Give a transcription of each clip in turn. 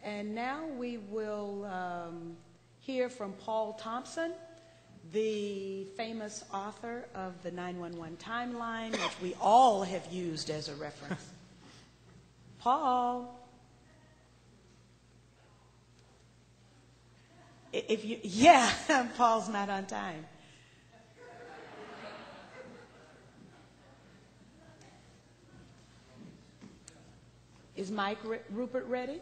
And now we will hear from Paul Thompson, the famous author of the 911 timeline, which we all have used as a reference. Paul. If you, yeah, Paul's not on time. Is Mike Rupert ready?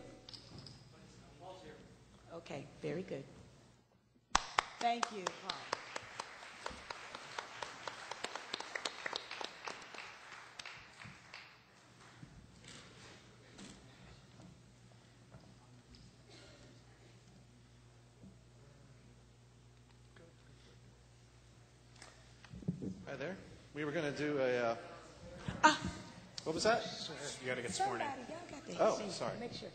Paul's here. Okay, very good. Thank you, Paul. Hi there. We were going to do a... What was that? You got to get sworn in. Oh, sorry. Make sure.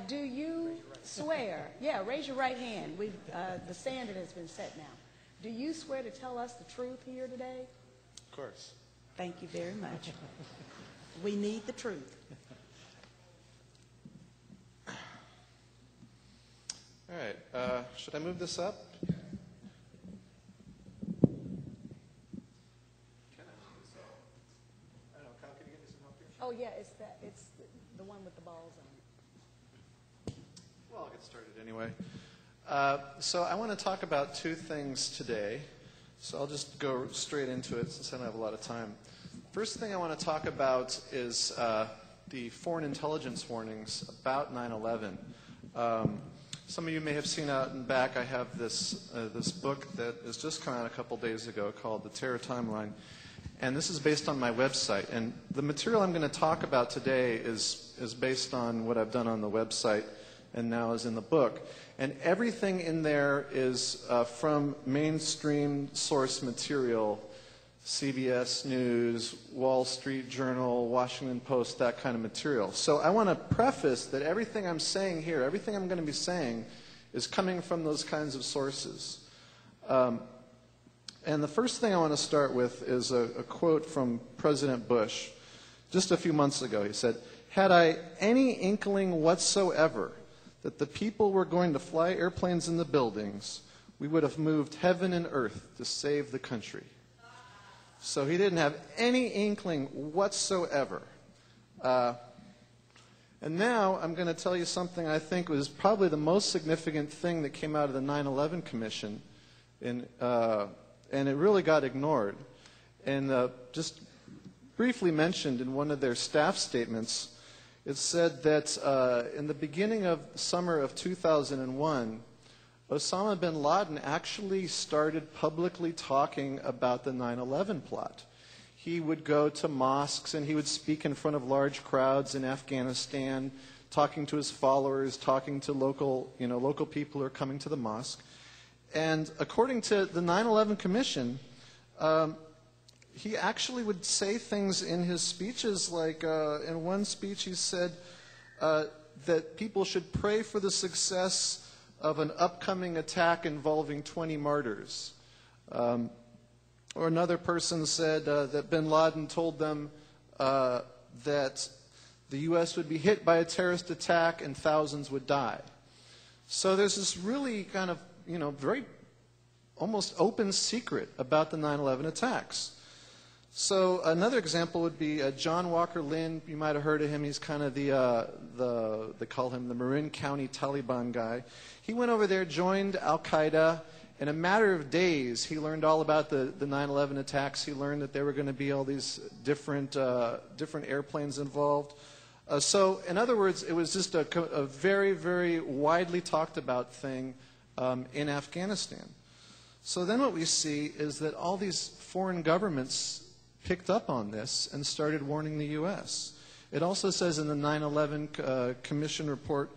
Do you swear? Yeah, raise your right hand. The standard has been set now. Do you swear to tell us the truth here today? Of course. Thank you very much. We need the truth. All right. Should I move this up? Oh, yeah, it's the one with the balls on it. Well, I'll get started anyway. So I want to talk about two things today. So I'll just go straight into it since I don't have a lot of time. First thing I want to talk about is the foreign intelligence warnings about 9/11. Some of you may have seen out in back, I have this book that has just come out a couple days ago called The Terror Timeline. And this is based on my website. And the material I'm going to talk about today is based on what I've done on the website and now is in the book. And everything in there is from mainstream source material, CBS News, Wall Street Journal, Washington Post, that kind of material. So I want to preface that everything I'm saying here, everything I'm going to be saying, is coming from those kinds of sources. And the first thing I want to start with is a quote from President Bush just a few months ago. He said, "Had I any inkling whatsoever that the people were going to fly airplanes in the buildings, we would have moved heaven and earth to save the country." So he didn't have any inkling whatsoever. And now I'm going to tell you something I think was probably the most significant thing that came out of the 9/11 Commission and it really got ignored. And just briefly mentioned in one of their staff statements, it said that in the beginning of summer of 2001, Osama bin Laden actually started publicly talking about the 9/11 plot. He would go to mosques and he would speak in front of large crowds in Afghanistan, talking to his followers, talking to local people who are coming to the mosque. And according to the 9/11 Commission, he actually would say things in his speeches, like in one speech he said that people should pray for the success of an upcoming attack involving 20 martyrs. Or another person said that bin Laden told them that the U.S. would be hit by a terrorist attack and thousands would die. So there's this really kind of very almost open secret about the 9/11 attacks. So another example would be John Walker Lynn. You might have heard of him. He's kind of they call him the Marin County Taliban guy. He went over there, joined Al-Qaeda. In a matter of days, he learned all about the 9/11 attacks. He learned that there were going to be all these different airplanes involved. So in other words, it was just a very, very widely talked about thing in Afghanistan. So then what we see is that all these foreign governments picked up on this and started warning the U.S. It also says in the 9/11 Commission report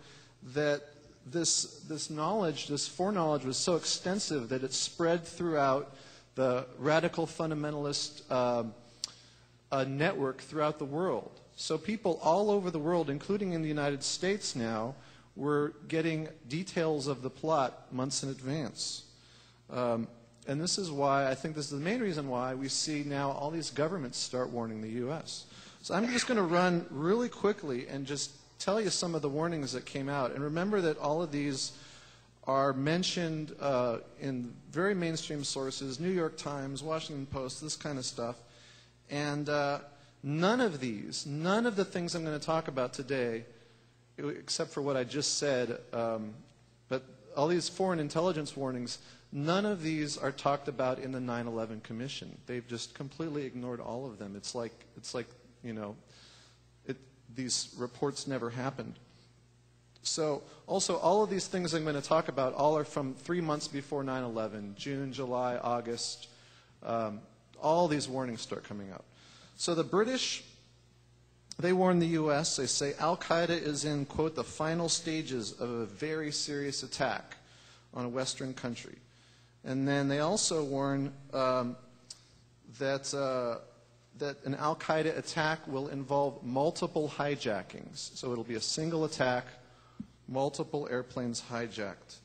that this knowledge, this foreknowledge, was so extensive that it spread throughout the radical fundamentalist network throughout the world. So people all over the world, including in the United States now, were getting details of the plot months in advance. And this is why, I think this is the main reason why we see now all these governments start warning the U.S. So I'm just going to run really quickly and just tell you some of the warnings that came out. And remember that all of these are mentioned in very mainstream sources, New York Times, Washington Post, this kind of stuff. And none of the things I'm going to talk about today, except for what I just said, but all these foreign intelligence warnings, none of these are talked about in the 9/11 Commission. They've just completely ignored all of them. It's like these reports never happened. So also all of these things I'm going to talk about all are from 3 months before 9/11, June, July, August. All these warnings start coming out. So the British, they warn the U.S., they say Al-Qaeda is in, quote, the final stages of a very serious attack on a Western country. And then they also warn that an Al-Qaeda attack will involve multiple hijackings. So it'll be a single attack, multiple airplanes hijacked.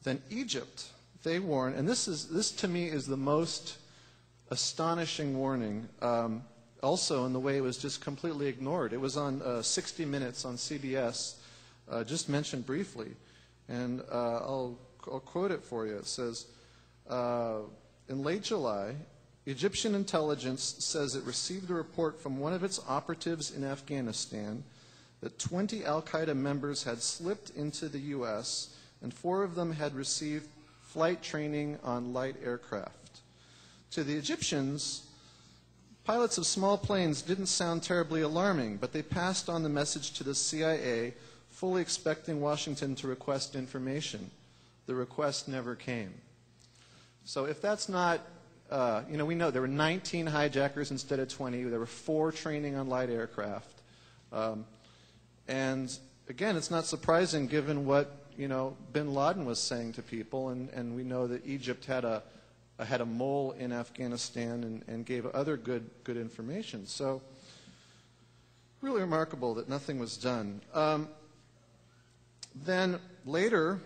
Then Egypt, they warn, and this to me is the most astonishing warning, also in the way it was just completely ignored. It was on 60 Minutes on CBS, just mentioned briefly. And I'll quote it for you. It says, in late July, Egyptian intelligence says it received a report from one of its operatives in Afghanistan that 20 Al-Qaeda members had slipped into the U.S. and 4 of them had received flight training on light aircraft. To the Egyptians, pilots of small planes didn't sound terribly alarming, but they passed on the message to the CIA, fully expecting Washington to request information. The request never came. So if that's not, we know there were 19 hijackers instead of 20. There were 4 training on light aircraft. And again, it's not surprising given what, bin Laden was saying to people. And we know that Egypt had a mole in Afghanistan and gave other good information. So really remarkable that nothing was done. Then later,